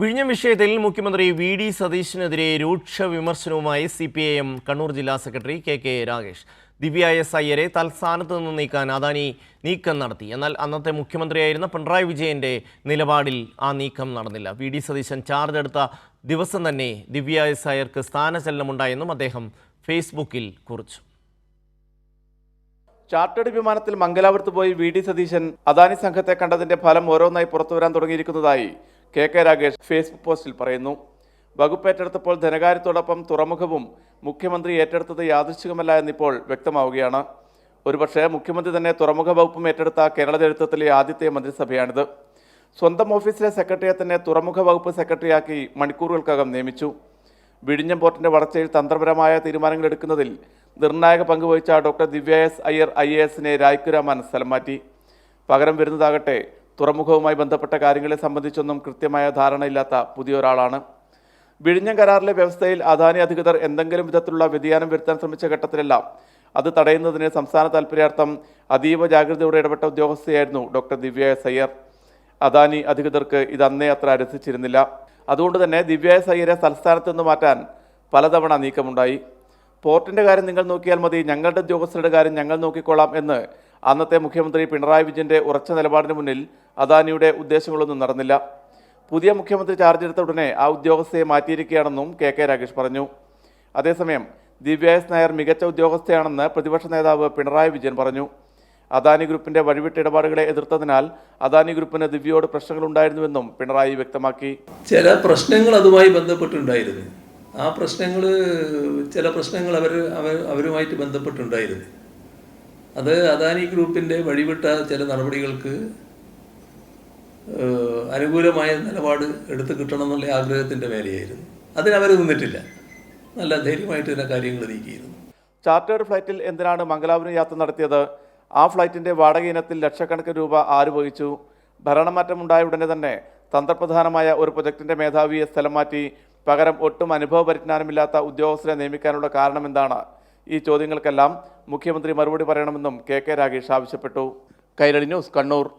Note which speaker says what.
Speaker 1: വിഴിഞ്ഞം വിഷയത്തിൽ മുഖ്യമന്ത്രി വി.ഡി. സതീശനെതിരെ രൂക്ഷ വിമർശനവുമായി CPIM കണ്ണൂർ ജില്ലാ സെക്രട്ടറി കെ രാഗേഷ്. ദിവ്യ എസ് അയ്യരെ തൽസ്ഥാനത്ത് നിന്ന് നീക്കാൻ അദാനി നീക്കം നടത്തി. എന്നാൽ അന്നത്തെ മുഖ്യമന്ത്രിയായിരുന്ന പിണറായി വിജയന്റെ നിലപാടിൽ ആ നീക്കം നടന്നില്ല. വി.ഡി. സതീശൻ ചാർജ് എടുത്ത ദിവസം തന്നെ ദിവ്യ എസ് അയ്യർക്ക് സ്ഥാനചലനമുണ്ടായെന്നും അദ്ദേഹം ഫേസ്ബുക്കിൽ കുറിച്ചു.
Speaker 2: ചാർട്ടേഡ് വിമാനത്തിൽ മംഗലാപുരത്ത് പോയി വി.ഡി. സതീശൻ അദാനി സംഘത്തെ കണ്ടതിന്റെ ഫലം ഓരോന്നായി പുറത്തുവരാൻ തുടങ്ങിയിരിക്കുന്നതായി കെ രാഗേഷ് ഫേസ്ബുക്ക് പോസ്റ്റിൽ പറയുന്നു. വകുപ്പ് ഏറ്റെടുത്തപ്പോൾ ധനകാര്യത്തോടൊപ്പം തുറമുഖവും മുഖ്യമന്ത്രി ഏറ്റെടുത്തത് യാദൃച്ഛികമല്ല എന്നിപ്പോൾ വ്യക്തമാവുകയാണ്. ഒരുപക്ഷെ മുഖ്യമന്ത്രി തന്നെ തുറമുഖ വകുപ്പും ഏറ്റെടുത്ത കേരള ചരിത്രത്തിലെ ആദ്യത്തെ മന്ത്രിസഭയാണിത്. സ്വന്തം ഓഫീസിലെ സെക്രട്ടറിയെ തന്നെ തുറമുഖ വകുപ്പ് സെക്രട്ടറിയാക്കി മണിക്കൂറുകൾക്കകം നിയമിച്ചു. വിഴിഞ്ഞം പോർട്ടിന്റെ വളർച്ചയിൽ തന്ത്രപരമായ തീരുമാനങ്ങൾ എടുക്കുന്നതിൽ നിർണായക പങ്കുവഹിച്ച ഡോക്ടർ ദിവ്യ എസ് അയ്യർ IAS രായ്ക്കുരാമൻ സ്ഥലം മാറ്റി. പകരം വരുന്നതാകട്ടെ തുറമുഖവുമായി ബന്ധപ്പെട്ട കാര്യങ്ങളെ സംബന്ധിച്ചൊന്നും കൃത്യമായ ധാരണയില്ലാത്ത പുതിയൊരാളാണ്. വിഴിഞ്ഞം കരാറിലെ വ്യവസ്ഥയിൽ അദാനി അധികൃതർ എന്തെങ്കിലും വിധത്തിലുള്ള വ്യതിയാനം വരുത്താൻ ശ്രമിച്ച ഘട്ടത്തിലെല്ലാം അത് തടയുന്നതിന് സംസ്ഥാന താൽപര്യാർത്ഥം അതീവ ജാഗ്രതയോടെ ഇടപെട്ട ഉദ്യോഗസ്ഥയായിരുന്നു ഡോക്ടർ ദിവ്യ എസ് അയ്യർ. അദാനി അധികൃതർക്ക് ഇത് അന്നേ അത്ര രസിച്ചിരുന്നില്ല. അതുകൊണ്ട് തന്നെ ദിവ്യ എസ് അയ്യരെ തൽസ്ഥാനത്ത് നിന്ന് മാറ്റാൻ പലതവണ നീക്കമുണ്ടായി. പോർട്ടിന്റെ കാര്യം നിങ്ങൾ നോക്കിയാൽ മതി, ഞങ്ങളുടെ ഉദ്യോഗസ്ഥരുടെ കാര്യം ഞങ്ങൾ നോക്കിക്കൊള്ളാം എന്ന് അന്നത്തെ മുഖ്യമന്ത്രി പിണറായി വിജയന്റെ ഉറച്ച നിലപാടിന് മുന്നിൽ അദാനിയുടെ ഉദ്ദേശങ്ങളൊന്നും നടന്നില്ല. പുതിയ മുഖ്യമന്ത്രി ചാർജ് എടുത്ത ഉടനെ ആ ഉദ്യോഗസ്ഥയെ മാറ്റിയിരിക്കുകയാണെന്നും കെ രാഗേഷ് പറഞ്ഞു. അതേസമയം ദിവ്യ എസ് നായർ മികച്ച ഉദ്യോഗസ്ഥയാണെന്ന് പ്രതിപക്ഷ നേതാവ് പിണറായി വിജയൻ പറഞ്ഞു. അദാനി ഗ്രൂപ്പിന്റെ വഴിവിട്ട ഇടപാടുകളെ എതിർത്തതിനാൽ അദാനി ഗ്രൂപ്പിന് ദിവ്യയോട് പ്രശ്നങ്ങളുണ്ടായിരുന്നുവെന്നും പിണറായി വ്യക്തമാക്കി.
Speaker 3: ചില പ്രശ്നങ്ങൾ അതുമായി ബന്ധപ്പെട്ടുണ്ടായിരുന്നു. ആ ചില പ്രശ്നങ്ങൾ അവരുമായിട്ട് ബന്ധപ്പെട്ടുണ്ടായിരുന്നു. അത് അദാനി ഗ്രൂപ്പിൻ്റെ വഴിവിട്ട ചില നടപടികൾക്ക് അനുകൂലമായ നിലപാട് എടുത്തു കിട്ടണം എന്നുള്ള ആഗ്രഹത്തിൻ്റെ മേലെയായിരുന്നു. അതിനവർ നിന്നിട്ടില്ല. നല്ല ധൈര്യമായിട്ട് തന്നെ കാര്യങ്ങൾ നീക്കിയിരുന്നു.
Speaker 2: ചാർട്ടേഡ് ഫ്ലൈറ്റിൽ എന്തിനാണ് മംഗലാപുരം യാത്ര നടത്തിയത്? ആ ഫ്ലൈറ്റിന്റെ വാടക ഇനത്തിൽ ലക്ഷക്കണക്കിന് രൂപ ആര് വഹിച്ചു? ഭരണമാറ്റമുണ്ടായ ഉടനെ തന്നെ തന്ത്രപ്രധാനമായ ഒരു പ്രൊജക്ടിന്റെ മേധാവിയെ സ്ഥലം മാറ്റി പകരം ഒട്ടും അനുഭവ പരിജ്ഞാനമില്ലാത്ത ഉദ്യോഗസ്ഥരെ നിയമിക്കാനുള്ള കാരണം എന്താണ്? ഈ ചോദ്യങ്ങൾക്കെല്ലാം മുഖ്യമന്ത്രി മറുപടി പറയണമെന്നും കെ രാഗേഷ് ആവശ്യപ്പെട്ടു. കൈരളി ന്യൂസ്, കണ്ണൂർ.